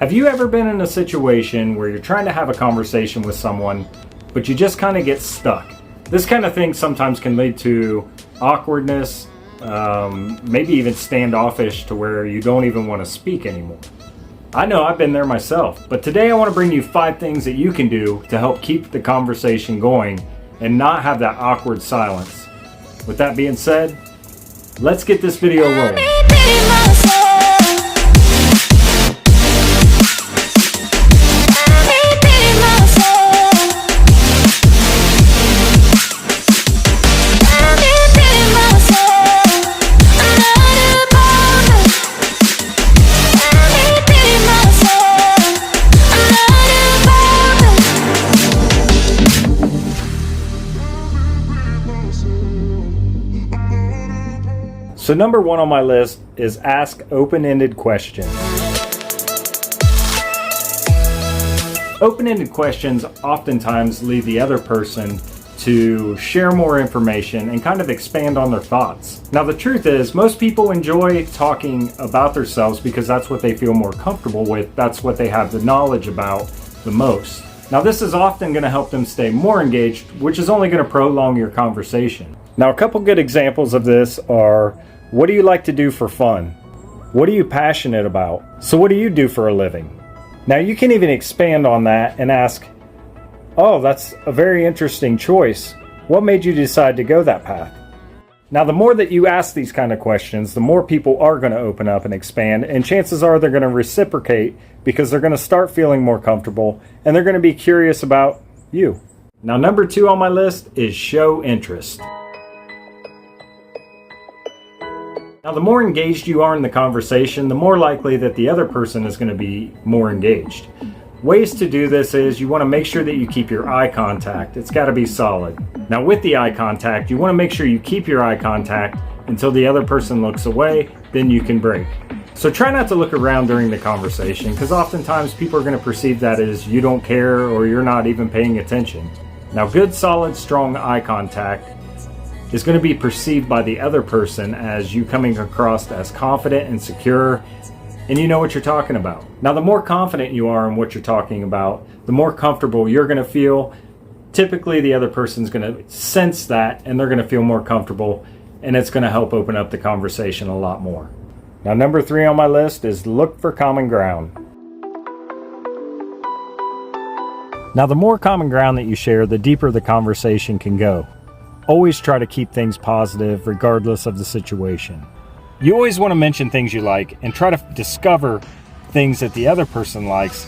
Have you ever been in a situation where you're trying to have a conversation with someone, but you just kind of get stuck? This kind of thing sometimes can lead to awkwardness, maybe even standoffish to where you don't even want to speak anymore. I know I've been there myself, but today I want to bring you 5 things that you can do to help keep the conversation going and not have that awkward silence. With that being said, let's get this video rolling. So number 1 on my list is ask open-ended questions. Open-ended questions oftentimes lead the other person to share more information and kind of expand on their thoughts. Now the truth is, most people enjoy talking about themselves because that's what they feel more comfortable with. That's what they have the knowledge about the most. Now this is often going to help them stay more engaged, which is only going to prolong your conversation. Now a couple good examples of this are, what do you like to do for fun? What are you passionate about? So what do you do for a living? Now you can even expand on that and ask, oh, that's a very interesting choice. What made you decide to go that path? Now the more that you ask these kind of questions, the more people are going to open up and expand, and chances are they're going to reciprocate because they're going to start feeling more comfortable and they're going to be curious about you. Now number 2 on my list is show interest. Now the more engaged you are in the conversation, the more likely that the other person is going to be more engaged. Ways to do this is you want to make sure that you keep your eye contact. It's got to be solid. Now with the eye contact, you want to make sure you keep your eye contact until the other person looks away, then you can break. So try not to look around during the conversation, because oftentimes people are going to perceive that as you don't care or you're not even paying attention. Now good, solid, strong eye contact is going to be perceived by the other person as you coming across as confident and secure, and you know what you're talking about. Now the more confident you are in what you're talking about, the more comfortable you're going to feel. Typically the other person's going to sense that and they're going to feel more comfortable, and it's going to help open up the conversation a lot more. Now number 3 on my list is look for common ground. Now the more common ground that you share, the deeper the conversation can go. Always try to keep things positive regardless of the situation. You always want to mention things you like and try to discover things that the other person likes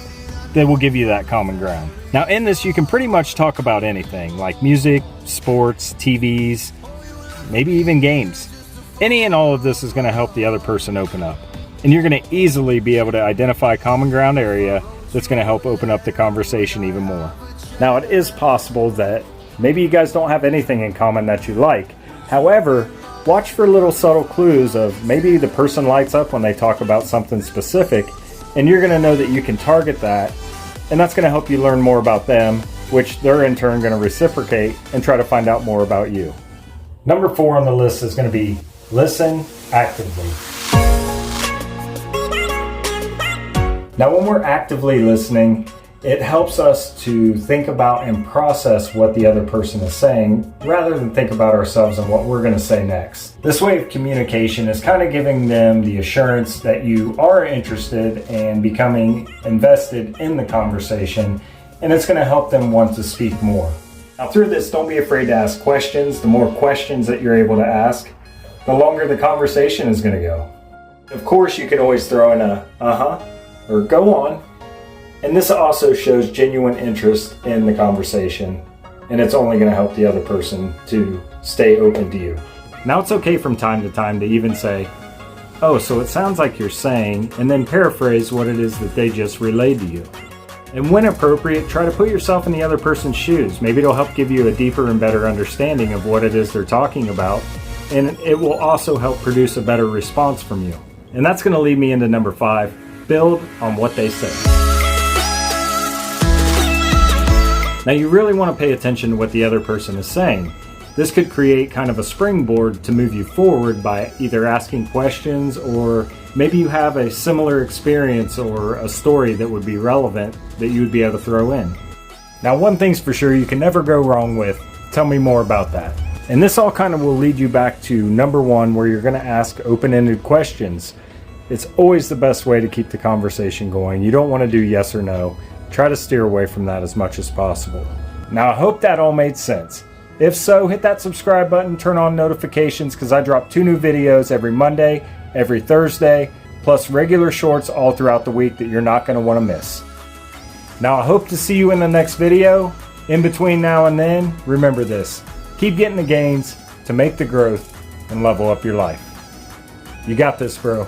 that will give you that common ground. Now in this you can pretty much talk about anything like music, sports, TVs, maybe even games. Any and all of this is going to help the other person open up. And you're going to easily be able to identify a common ground area that's going to help open up the conversation even more. Now it is possible that maybe you guys don't have anything in common that you like. However, watch for little subtle clues of maybe the person lights up when they talk about something specific, and you're going to know that you can target that, and that's going to help you learn more about them, which they're in turn going to reciprocate and try to find out more about you. Number 4 on the list is going to be listen actively. Now when we're actively listening, it helps us to think about and process what the other person is saying rather than think about ourselves and what we're going to say next. This way of communication is kind of giving them the assurance that you are interested and becoming invested in the conversation, and it's going to help them want to speak more. Now through this, don't be afraid to ask questions. The more questions that you're able to ask, the longer the conversation is going to go. Of course, you can always throw in a or go on. And this also shows genuine interest in the conversation, and it's only going to help the other person to stay open to you. Now it's okay from time to time to even say, oh, so it sounds like you're saying, and then paraphrase what it is that they just relayed to you. And when appropriate, try to put yourself in the other person's shoes. Maybe it'll help give you a deeper and better understanding of what it is they're talking about, and it will also help produce a better response from you. And that's going to lead me into number 5, build on what they say. Now you really want to pay attention to what the other person is saying. This could create kind of a springboard to move you forward by either asking questions, or maybe you have a similar experience or a story that would be relevant that you would be able to throw in. Now, one thing's for sure, you can never go wrong with, tell me more about that. And this all kind of will lead you back to number one, where you're going to ask open-ended questions. It's always the best way to keep the conversation going. You don't want to do yes or no. Try to steer away from that as much as possible. Now, I hope that all made sense. If so, hit that subscribe button, turn on notifications, because I drop 2 new videos every Monday, every Thursday, plus regular shorts all throughout the week that you're not going to want to miss. Now, I hope to see you in the next video. In between now and then, remember this: keep getting the gains to make the growth and level up your life. You got this, bro.